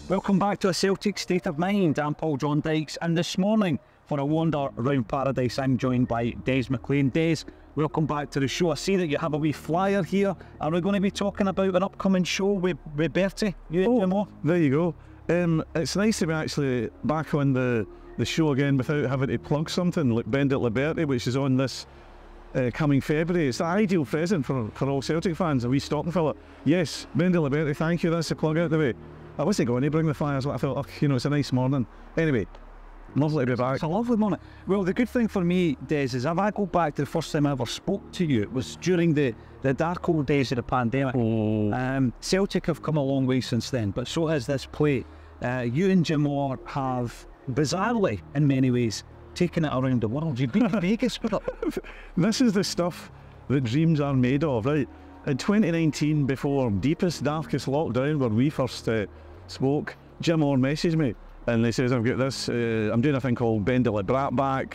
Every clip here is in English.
Welcome back to A Celtic State of Mind. I'm Paul John Dykes, and this morning for a wander around paradise I'm joined by Des McLean. Des, welcome back to the show. I see that you have a wee flyer here. Are we going to be talking about an upcoming show with Bertie? There you go. It's nice to be actually back on the show again without having to plug something like Bend It Liberty, which is on this coming February. It's the ideal present for all Celtic fans, a wee stocking filler. Yes, Bend It Liberty, thank you, that's the plug out the way. I wasn't going to bring the flyers, but I thought, it's a nice morning. Anyway, lovely to be back. It's a lovely morning. Well, the good thing for me, Des, is if I go back to the first time I ever spoke to you, it was during the dark old days of the pandemic. Celtic have come a long way since then, but so has this play. You and Jim Orr have, bizarrely, in many ways, taken it around the world. You've been to Vegas with it. This is the stuff that dreams are made of, right? In 2019, before deepest, darkest lockdown, where we first spoke, Jim Orr messaged me and he says, I've got this, I'm doing a thing called Bend It Like Bratback,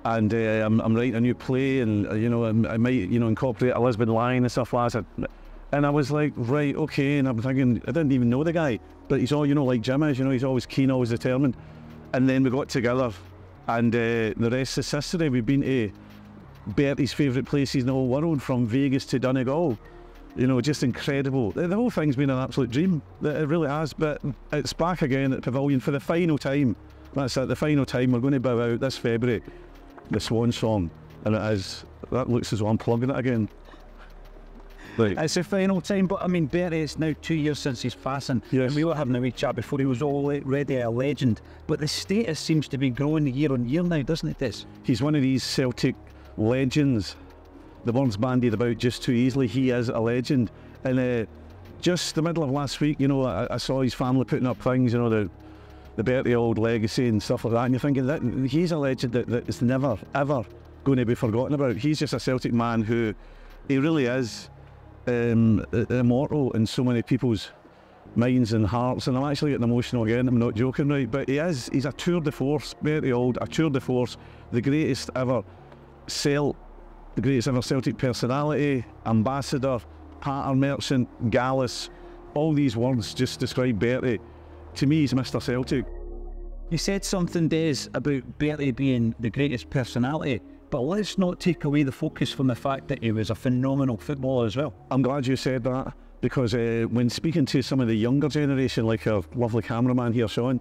and I'm writing a new play, and I might incorporate a Lisbon line and stuff like that. And I was like, right, okay. And I'm thinking, I didn't even know the guy, but he's all, like Jim is, he's always keen, always determined. And then we got together, and the rest is history. We've been to Bertie's favourite places in the whole world, from Vegas to Donegal. Just incredible. The whole thing's been an absolute dream. It really has. But it's back again at Pavilion for the final time. That's it, the final time. We're going to bow out this February, the Swan Song. And that looks as though I'm plugging it again. Right. It's the final time, but I mean, Bertie, it's now 2 years since his passing. Yes. And we were having a wee chat before. He was already a legend. But the status seems to be growing year on year now, doesn't it, Des? He's one of these Celtic legends. The word's bandied about just too easily. He is a legend. And just the middle of last week, I saw his family putting up things, the Bertie Auld legacy and stuff like that, and you're thinking that he's a legend that is never, ever going to be forgotten about. He's just a Celtic man who, he really is immortal in so many people's minds and hearts. And I'm actually getting emotional again, I'm not joking, right? But he's a tour de force, Bertie Auld, a tour de force, the greatest ever the greatest ever Celtic personality, ambassador, patter merchant, gallus. All these words just describe Bertie. To me, he's Mr. Celtic. You said something, Des, about Bertie being the greatest personality, but let's not take away the focus from the fact that he was a phenomenal footballer as well. I'm glad you said that, because when speaking to some of the younger generation, like our lovely cameraman here, Sean,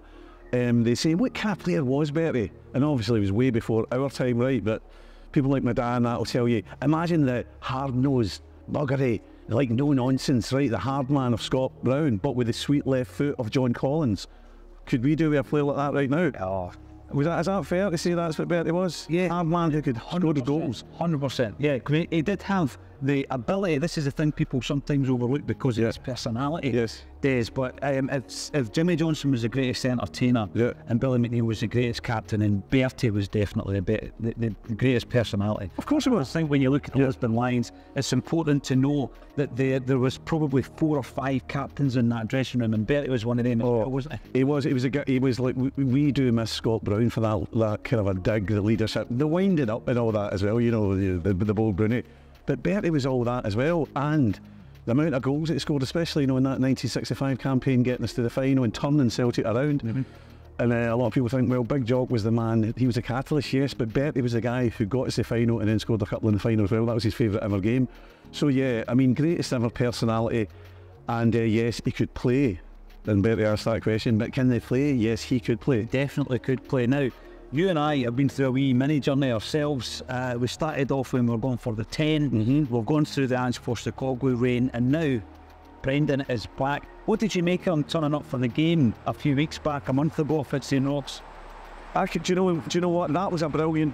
they say, what kind of player was Bertie? And obviously it was way before our time, right? But people like my dad and that will tell you, imagine the hard-nosed, buggery, like no nonsense, right? The hard man of Scott Brown, but with the sweet left foot of John Collins. Could we do with a player like that right now? Oh, Is that fair to say that's what Bertie was? Yeah. Hard man who could score the goals. 100%. Yeah, he did have the ability. This is the thing people sometimes overlook because of his personality. Yes. Des, but if Jimmy Johnson was the greatest entertainer, and Billy McNeil was the greatest captain, and Bertie was definitely the greatest personality. Of course it was. I think when you look at the Lisbon Lions, it's important to know that there was probably 4 or 5 captains in that dressing room, and Bertie was one of them, wasn't he? He was like, we do miss Scott Brown for that kind of a dig, the leadership, the winding up and all that as well, the bold Bruni. But Bertie was all that as well, and the amount of goals that he scored, especially in that 1965 campaign, getting us to the final and turning Celtic around. And a lot of people think, well, Big Jock was the man, he was a catalyst, yes, but Bertie was the guy who got us to the final and then scored a couple in the final as well. That was his favourite ever game. So yeah, I mean, greatest ever personality, and yes, he could play. And Bertie asked that question, but can they play? Yes, he could play. Definitely could play. Now, you and I have been through a wee mini journey ourselves. We started off when we were going for the 10. We've gone through the Ange Postecoglou reign, and now Brendan is back. What did you make of him turning up for the game a few weeks back, a month ago, Fitzroy Rocks? Do you know what? That was a brilliant,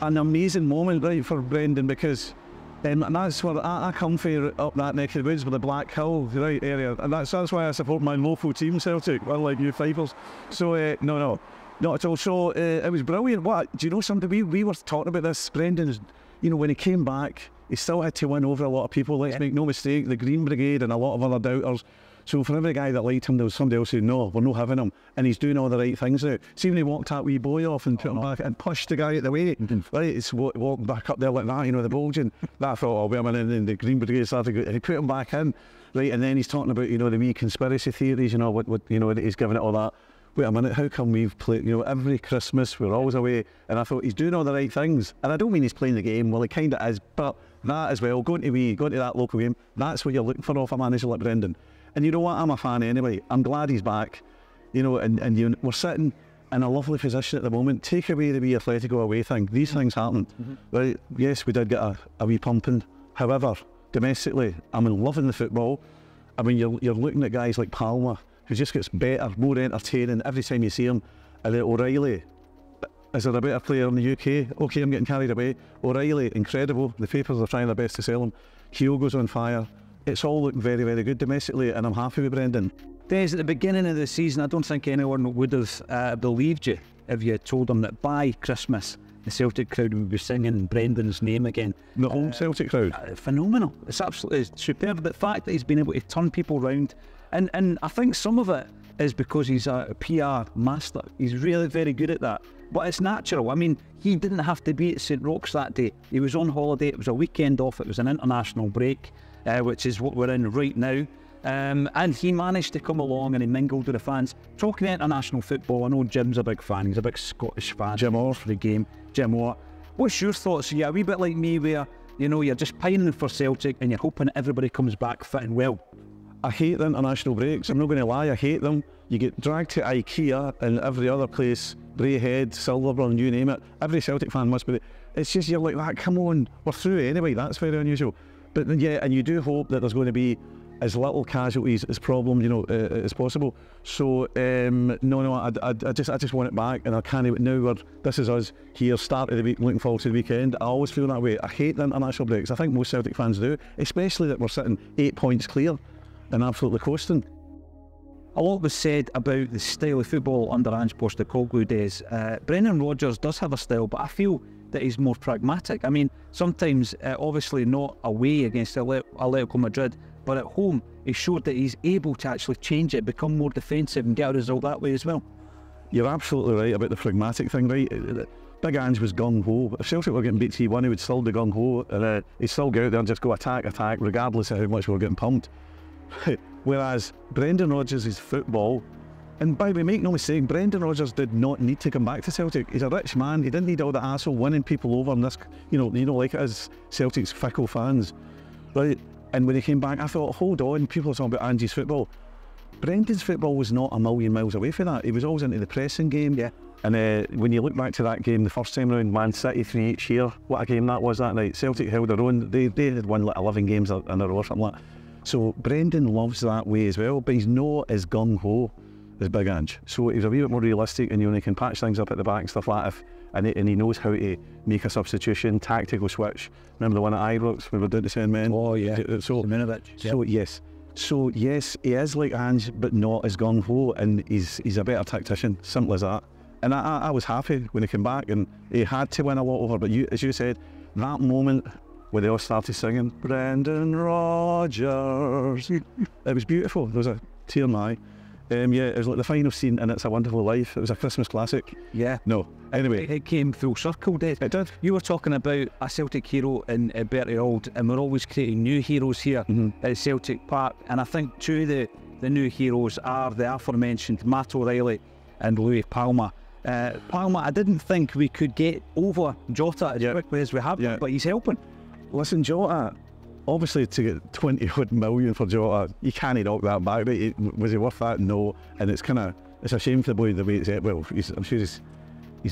an amazing moment, right, for Brendan, because and that's where I come from, up that neck of the woods with the Black Hill right area, and that's why I support my local team, Celtic, unlike you Fifers. So no, not at all. So it was brilliant. What do you know? Something we were talking about this. Brendan, when he came back, he still had to win over a lot of people. Let's make no mistake, the Green Brigade and a lot of other doubters. So for every guy that liked him, there was somebody else saying, no, we're not having him. And he's doing all the right things now. See when he walked that wee boy off and put him back and pushed the guy out the way, right? It's walking back up there like that, you know, the bulging. That I thought, oh, wait a minute, and then the Green Brigade started to go, and he put him back in, right? And then he's talking about, you know, the wee conspiracy theories, you know, what you know, he's giving it all that. Wait a minute, how come we've played, you know, every Christmas we're always away? And I thought, he's doing all the right things. And I don't mean he's playing the game, well, he kind of is, but that as well, going to that local game, that's what you're looking for off a manager like Brendan. And you know what, I'm a fan anyway. I'm glad he's back, you know, and we're sitting in a lovely position at the moment. Take away the wee Atletico away thing. These things happen, right? Yes, we did get a wee pumping. However, domestically, I'm loving the football. I mean, you're looking at guys like Palmer, who just gets better, more entertaining every time you see him. And then O'Reilly, is there a better player in the UK? Okay, I'm getting carried away. O'Reilly, incredible. The papers are trying their best to sell him. Kyogo's on fire. It's all looking very, very good domestically, and I'm happy with Brendan. Des, at the beginning of the season, I don't think anyone would have believed you if you had told them that by Christmas the Celtic crowd would be singing Brendan's name again. The whole Celtic crowd? Phenomenal. It's absolutely superb. The fact that he's been able to turn people round, and I think some of it is because he's a PR master. He's really very good at that. But it's natural. I mean, he didn't have to be at St Roch's that day. He was on holiday. It was a weekend off. It was an international break, which is what we're in right now. And he managed to come along and he mingled with the fans. Talking international football, I know Jim's a big fan. He's a big Scottish fan. Jim Orr. For the game. Jim Orr. What's your thoughts? Are you a wee bit like me where, you know, you're just pining for Celtic and you're hoping everybody comes back fit and well? I hate the international breaks. I'm not going to lie, I hate them. You get dragged to IKEA and every other place, Braehead, Silverburn, you name it. Every Celtic fan must be there. It's just, you're like that, come on, we're through anyway. That's very unusual. But yeah, and you do hope that there's going to be as little casualties as problem, you know, as possible. So no, I just want it back, and I can't. Now this is us here, start of the week, looking forward to the weekend. I always feel that way. I hate the international breaks. I think most Celtic fans do, especially that we're sitting 8 points clear and absolutely coasting. A lot was said about the style of football under Ange Postecoglou days. Brendan Rodgers does have a style, but I feel that he's more pragmatic. I mean, sometimes, obviously not away against Atletico Madrid, but at home, he showed that he's able to actually change it, become more defensive and get a result that way as well. You're absolutely right about the pragmatic thing, right? Big Ange was gung-ho. If Celtic were getting beat 3-1, he would still be gung-ho, and he'd still go out there and just go attack, regardless of how much we were getting pumped. Whereas Brendan Rodgers' football, and by the way, make no mistake, Brendan Rodgers did not need to come back to Celtic. He's a rich man. He didn't need all the hassle winning people over and this, you know, like it is Celtic's fickle fans, right? And when he came back, I thought, hold on, people are talking about Ange's football. Brendan's football was not a million miles away from that. He was always into the pressing game. Yeah. And when you look back to that game, the first time round, Man City 3 each year, what a game that was that night. Celtic held their own. They had won like 11 games in a row or something like that. So Brendan loves that way as well, but he's not as gung-ho as Big Ange. So he's a wee bit more realistic, and you know, he can patch things up at the back and stuff like that. And he knows how to make a substitution, tactical switch. Remember the one at Ibrox when we were down to 10 men? Oh yeah, so Yep. So yes, he is like Ange, but not as gung-ho, and he's a better tactician, simple as that. And I was happy when he came back, and he had to win a lot over, but as you said, that moment where they all started singing Brendan Rodgers, it was beautiful. There was a tear in my eye. Yeah, it was like the final scene in It's a Wonderful Life. It was a Christmas classic. Yeah. No, anyway. It came full circle, Dave. It did. You were talking about a Celtic hero in Bertie Auld, and we're always creating new heroes here at Celtic Park. And I think two of the new heroes are the aforementioned Matt O'Reilly and Louis Palmer. Palmer, I didn't think we could get over Jota as quickly as we have, but he's helping. Listen, Jota, obviously to get 20 odd million for Jota, you can't knock that back, right? Was he worth that? No. And it's a shame for the boy the way it's at. Well, I'm sure his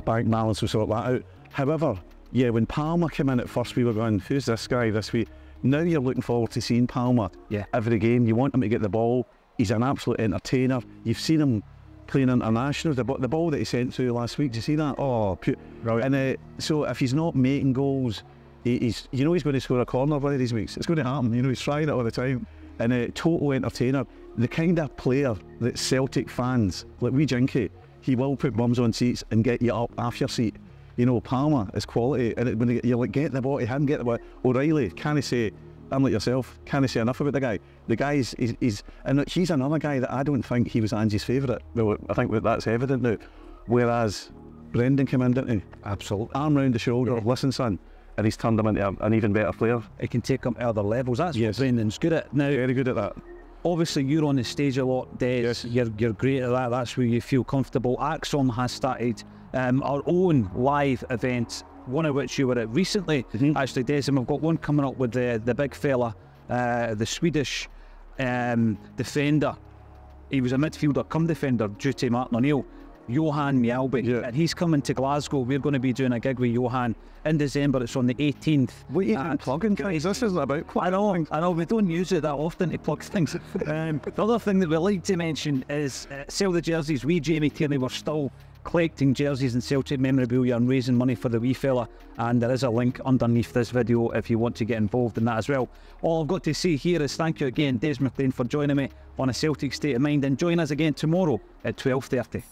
bank balance will sort that out. However, yeah, when Palmer came in at first, we were going, who's this guy this week? Now you're looking forward to seeing Palmer every game. You want him to get the ball. He's an absolute entertainer. You've seen him playing internationals. The ball that he sent to last week, did you see that? Oh, right. And so if he's not making goals, he's going to score a corner one of these weeks. It's going to happen. You know, he's trying it all the time. And total entertainer. The kind of player that Celtic fans, like we Jinky, he will put bums on seats and get you up off your seat. You know, Palmer is quality. And when you're like, get the ball to him, get the ball. O'Reilly, can I say, I'm like yourself, can't say enough about the guy. The guy's, and he's another guy that I don't think he was Angie's favourite. Well, I think that's evident now. Whereas Brendan came in, didn't he? Absolutely. Arm round the shoulder, listen son, and he's turned him into an even better player. He can take him to other levels. That's what Brendan's good at. Now, very good at that. Obviously, you're on the stage a lot, Des. Yes. You're great at that. That's where you feel comfortable. Acsom has started our own live event, one of which you were at recently, actually, Des, and we've got one coming up with the big fella, the Swedish defender. He was a midfielder come defender due to Martin O'Neill, Johan Mjällby, and he's coming to Glasgow. We're going to be doing a gig with Johan in December. It's on the 18th. What are you even plugging things? This isn't about plugging. I know, we don't use it that often to plug things. The other thing that we like to mention is sell the jerseys. We, Jamie Tierney, were still collecting jerseys and Celtic memorabilia and raising money for the wee fella, and there is a link underneath this video if you want to get involved in that as well. All I've got to say here is thank you again, Des McLean, for joining me on A Celtic State of Mind, and join us again tomorrow at 12:30.